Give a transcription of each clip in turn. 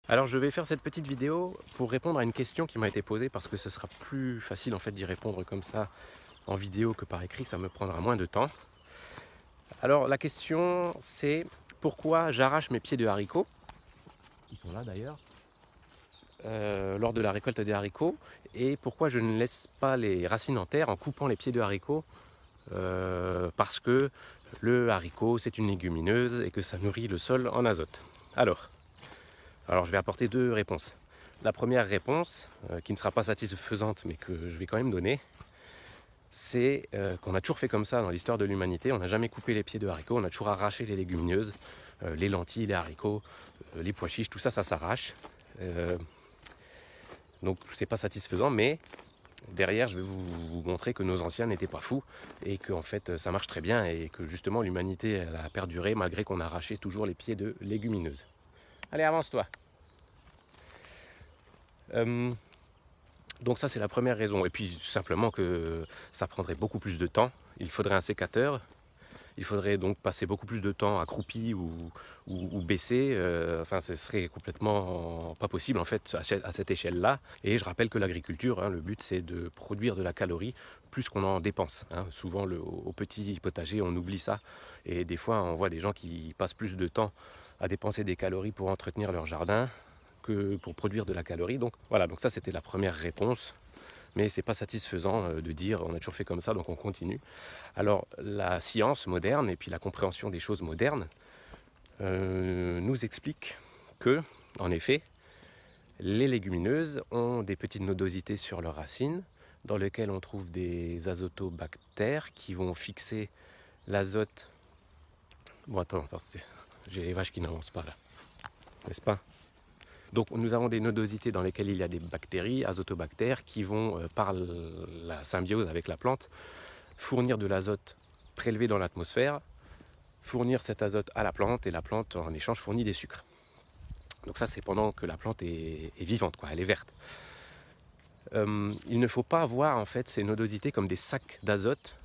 Alors je vais faire cette petite vidéo pour répondre à une question qui m'a été posée parce que ce sera plus facile en fait d'y répondre comme ça en vidéo que par écrit, ça me prendra moins de temps. Alors la question c'est pourquoi j'arrache mes pieds de haricots, ils sont là d'ailleurs, lors de la récolte des haricots, et pourquoi je ne laisse pas les racines en terre en coupant les pieds de haricots, parce que le haricot c'est une légumineuse et que ça nourrit le sol en azote. Alors je vais apporter deux réponses. La première réponse, qui ne sera pas satisfaisante mais que je vais quand même donner, c'est qu'on a toujours fait comme ça dans l'histoire de l'humanité. On n'a jamais coupé les pieds de haricots, on a toujours arraché les légumineuses, les lentilles, les haricots, les pois chiches, tout ça, ça s'arrache. Donc c'est pas satisfaisant, mais derrière je vais vous montrer que nos anciens n'étaient pas fous et que en fait ça marche très bien et que justement l'humanité elle a perduré malgré qu'on a arraché toujours les pieds de légumineuses. Allez, avance-toi. Donc ça c'est la première raison. Et puis simplement que ça prendrait beaucoup plus de temps. Il faudrait un sécateur. Il faudrait donc passer beaucoup plus de temps accroupi ou baissé. Enfin ce serait complètement pas possible en fait à cette échelle-là. Et je rappelle que l'agriculture, le but c'est de produire de la calorie plus qu'on en dépense. Souvent au petit potager on oublie ça. Et des fois on voit des gens qui passent plus de temps à dépenser des calories pour entretenir leur jardin que pour produire de la calorie. Donc voilà, donc ça c'était la première réponse, mais c'est pas satisfaisant de dire on a toujours fait comme ça donc on continue. Alors la science moderne et puis la compréhension des choses modernes nous explique que, en effet, les légumineuses ont des petites nodosités sur leurs racines dans lesquelles on trouve des azotobactères qui vont fixer l'azote. Bon attends, j'ai les vaches qui n'avancent pas là, n'est-ce pas? Donc nous avons des nodosités dans lesquelles il y a des bactéries, azotobactères, qui vont, par la symbiose avec la plante, fournir de l'azote prélevé dans l'atmosphère, fournir cet azote à la plante, et la plante en échange fournit des sucres. Donc ça c'est pendant que la plante est vivante, elle est verte. Il ne faut pas voir en fait ces nodosités comme des sacs d'azote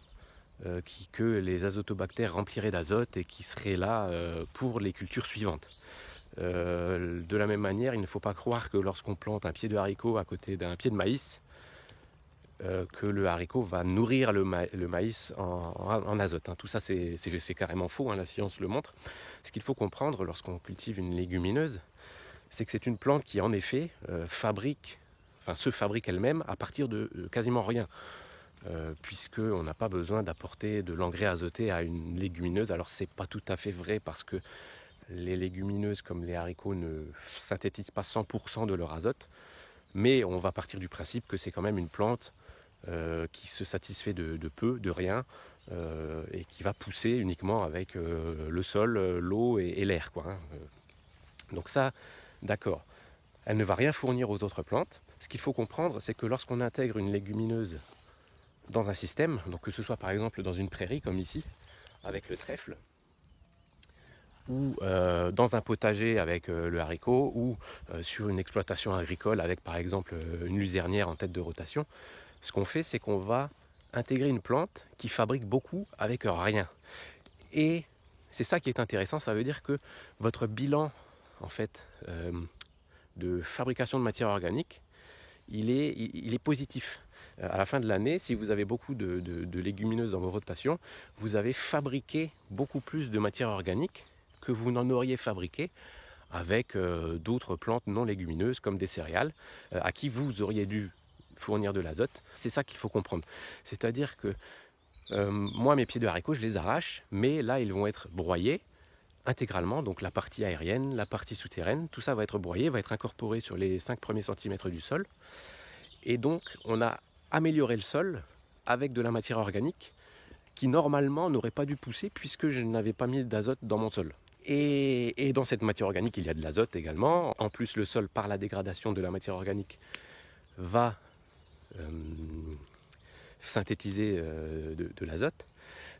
que les azotobactères rempliraient d'azote et qui seraient là pour les cultures suivantes. De la même manière, il ne faut pas croire que lorsqu'on plante un pied de haricot à côté d'un pied de maïs, que le haricot va nourrir le maïs en azote. Tout ça, c'est carrément faux, la science le montre. Ce qu'il faut comprendre lorsqu'on cultive une légumineuse, c'est que c'est une plante qui, en effet, se fabrique elle-même à partir de quasiment rien. Puisqu'on n'a pas besoin d'apporter de l'engrais azoté à une légumineuse. Alors, c'est pas tout à fait vrai parce que les légumineuses comme les haricots ne synthétisent pas 100% de leur azote, mais on va partir du principe que c'est quand même une plante qui se satisfait de peu, de rien, et qui va pousser uniquement avec le sol, l'eau et l'air. Donc ça, d'accord. Elle ne va rien fournir aux autres plantes. Ce qu'il faut comprendre, c'est que lorsqu'on intègre une légumineuse dans un système, donc que ce soit par exemple dans une prairie comme ici, avec le trèfle, ou dans un potager avec le haricot, ou sur une exploitation agricole avec par exemple une luzernière en tête de rotation, ce qu'on fait c'est qu'on va intégrer une plante qui fabrique beaucoup avec rien. Et c'est ça qui est intéressant, ça veut dire que votre bilan en fait de fabrication de matière organique, il est positif. À la fin de l'année, si vous avez beaucoup de légumineuses dans vos rotations, vous avez fabriqué beaucoup plus de matière organique que vous n'en auriez fabriqué avec d'autres plantes non légumineuses comme des céréales à qui vous auriez dû fournir de l'azote. C'est ça qu'il faut comprendre. C'est-à-dire que moi, mes pieds de haricots, je les arrache, mais là, ils vont être broyés intégralement, donc la partie aérienne, la partie souterraine, tout ça va être broyé, va être incorporé sur les 5 premiers centimètres du sol. Et donc, on a amélioré le sol avec de la matière organique qui normalement n'aurait pas dû pousser puisque je n'avais pas mis d'azote dans mon sol. Et dans cette matière organique, il y a de l'azote également. En plus, le sol, par la dégradation de la matière organique, va synthétiser de l'azote.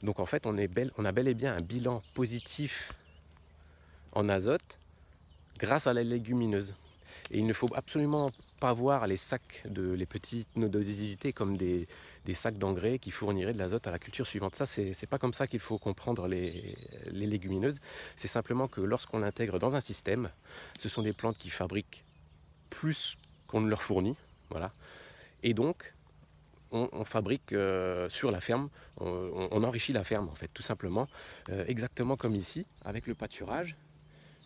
Donc en fait, on a bel et bien un bilan positif en azote grâce à la légumineuse. Et il ne faut absolument pas voir les sacs, les petites nodosités comme des des sacs d'engrais qui fourniraient de l'azote à la culture suivante. Ça, c'est pas comme ça qu'il faut comprendre les légumineuses. C'est simplement que lorsqu'on l'intègre dans un système, ce sont des plantes qui fabriquent plus qu'on ne leur fournit. Voilà. Et donc, on fabrique sur la ferme, on enrichit la ferme en fait, tout simplement, exactement comme ici, avec le pâturage.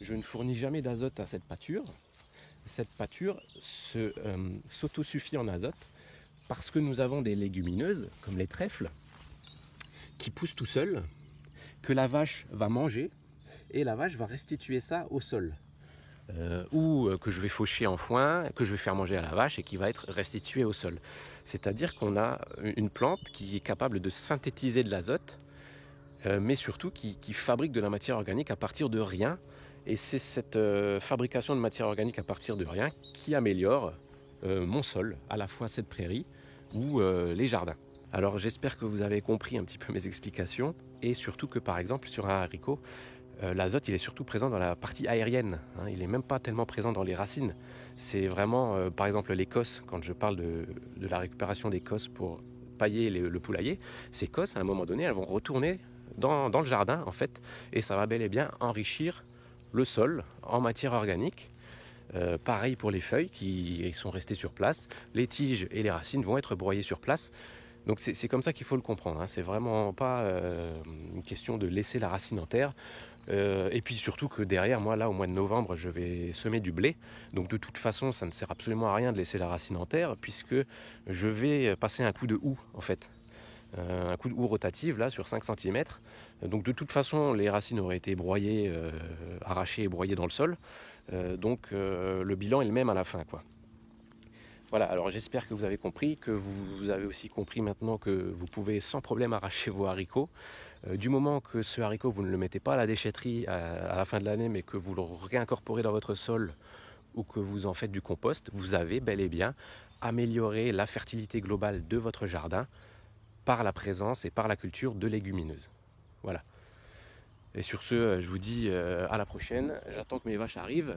Je ne fournis jamais d'azote à cette pâture. Cette pâture s'autosuffit en azote parce que nous avons des légumineuses, comme les trèfles, qui poussent tout seuls, que la vache va manger, et la vache va restituer ça au sol. Ou que je vais faucher en foin, que je vais faire manger à la vache et qui va être restitué au sol. C'est-à-dire qu'on a une plante qui est capable de synthétiser de l'azote, mais surtout qui fabrique de la matière organique à partir de rien. Et c'est cette fabrication de matière organique à partir de rien qui améliore mon sol, à la fois cette prairie ou les jardins. Alors j'espère que vous avez compris un petit peu mes explications, et surtout que par exemple sur un haricot, l'azote il est surtout présent dans la partie aérienne, hein, il n'est même pas tellement présent dans les racines. C'est vraiment, par exemple les cosses, quand je parle de la récupération des cosses pour pailler le poulailler, ces cosses à un moment donné elles vont retourner dans le jardin en fait, et ça va bel et bien enrichir le sol en matière organique. Pareil pour les feuilles qui sont restées sur place, les tiges et les racines vont être broyées sur place. Donc c'est comme ça qu'il faut le comprendre, hein. C'est vraiment pas une question de laisser la racine en terre. Et puis surtout que derrière, moi là au mois de novembre, je vais semer du blé. Donc de toute façon, ça ne sert absolument à rien de laisser la racine en terre, puisque je vais passer un coup de houe en fait. Un coup de houe rotative là sur 5 cm. Donc de toute façon, les racines auraient été broyées, arrachées et broyées dans le sol. Donc le bilan est le même à la fin, quoi. Voilà, alors j'espère que vous avez compris, que vous avez aussi compris maintenant que vous pouvez sans problème arracher vos haricots. Du moment que ce haricot, vous ne le mettez pas à la déchetterie à la fin de l'année, mais que vous le réincorporez dans votre sol ou que vous en faites du compost, vous avez bel et bien amélioré la fertilité globale de votre jardin par la présence et par la culture de légumineuses. Voilà. Et sur ce, je vous dis à la prochaine. J'attends que mes vaches arrivent.